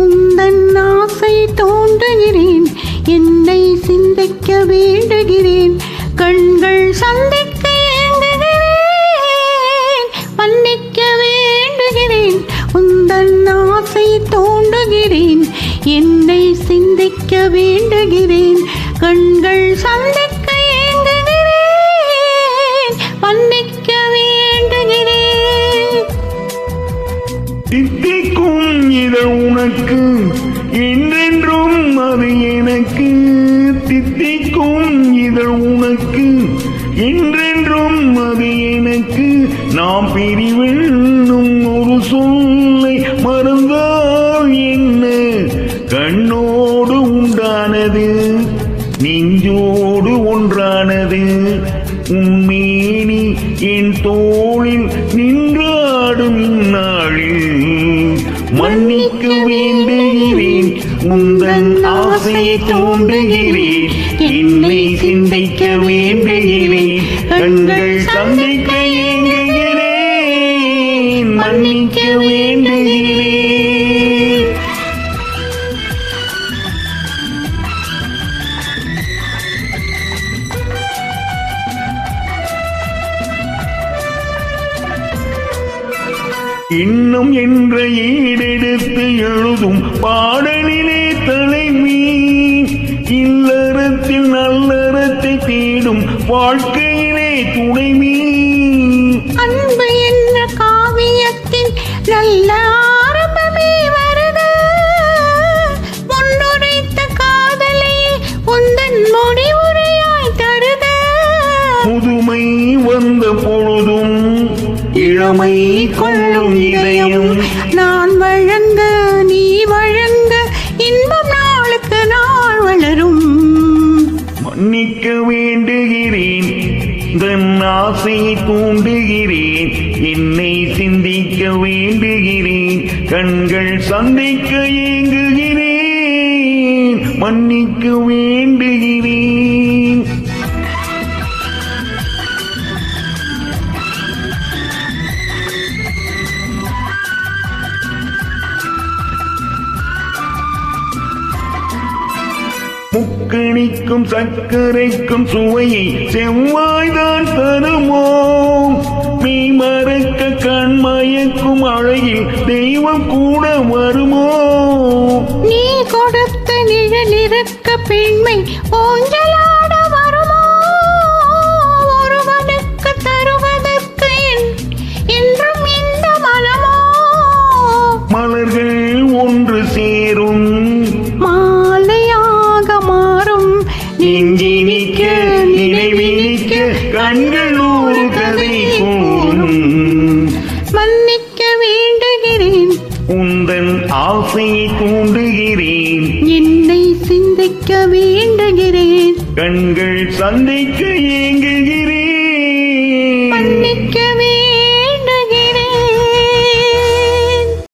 உந்தன் ஆசை தோன்றுகிறேன், என்னை சிந்திக்க வேண்டுகிறேன், கண்கள் சந்திக்க ஏங்குகிறேன், மன்னிக்க வேண்டுகிறேன். உந்தன் ஆசை தோன்றுகிறேன், என்னை சிந்திக்க வேண்டுகிறேன், கண்கள் சந்திக்க ஏங்குகிறேன், மன்னிக்க வேண்டுகிறேன். தித்திக்கும் இதழ் உனக்கு என்றென்றும் அது எனக்கு, தித்திக்கும் இதழ் உனக்கு என்றென்றும் அது எனக்கு. நாம் பிரிவென்னும் ஒரு சொல்லை மறந்தால் என்ன, கண்ணோடு உண்டானது நெஞ்சோடு ஒன்றானது. உன்மேனி என் தோளில் நின்றாடும் இந்நாளில் மன்னிக்க வேண்டுகிறேன், உந்தன் ஆசையை தோன்றுகிறேன், என்னை சிந்திக்க வேண்டுகிறேன், கண்கள் சந்திக்க ஏங்குகிறேன், மன்னிக்க வேண்டுகிறேன். இன்னும் என்ற ஈடெடுத்து எழுதும் பாடலிலே தலைவி, இல்லறத்தில் நல்லறத்தை தேடும் வாழ்க்கையிலே துணைவி. அன்பு என்ற காவியத்தின் நல்ல ஆரம்பமே வருது, முன்னுரைத்த காதலையே உந்தன் முடிவுரையாய் தருது. புதுமை வந்த பொழுதும் இளமை கொள்ளும் இதயம், நான் வழங்க நீ வழங்க இன்பம் நாளுக்கு நாள் வளரும். மன்னிக்க வேண்டுகிறேன், தன் ஆசையை தூண்டுகிறேன், என்னை சிந்திக்க வேண்டுகிறேன், கண்கள் சந்திக்க ஏங்குகிறேன், மன்னிக்க வேண்டுகிறேன். முக்கணிக்கும் சர்க்கரைக்கும் சுவையை செவ்வாய்தான் தருமோ, நீ மறக்க கண் மயக்கும் அழகில் தெய்வம் கூட வருமோ. நீ கொடுத்த நிழலிருக்க பெண்மை ஊஞ்சலாட வருமோ, ஒருவனுக்கு தருவதற்கு என்றும் இந்த மனமோ. மலர்கள் ஒன்று சேரும் மாலையாக மாறும், நெஞ்சினிக்க நினைவினிக்க கண்கள் ஒரு கதை கூறும். மன்னிக்க வேண்டுகிறேன், உந்தன் ஆசையை தூண்டுகிறேன், என்னை சிந்திக்க வேண்டுகிறேன், கண்கள் சந்திக்க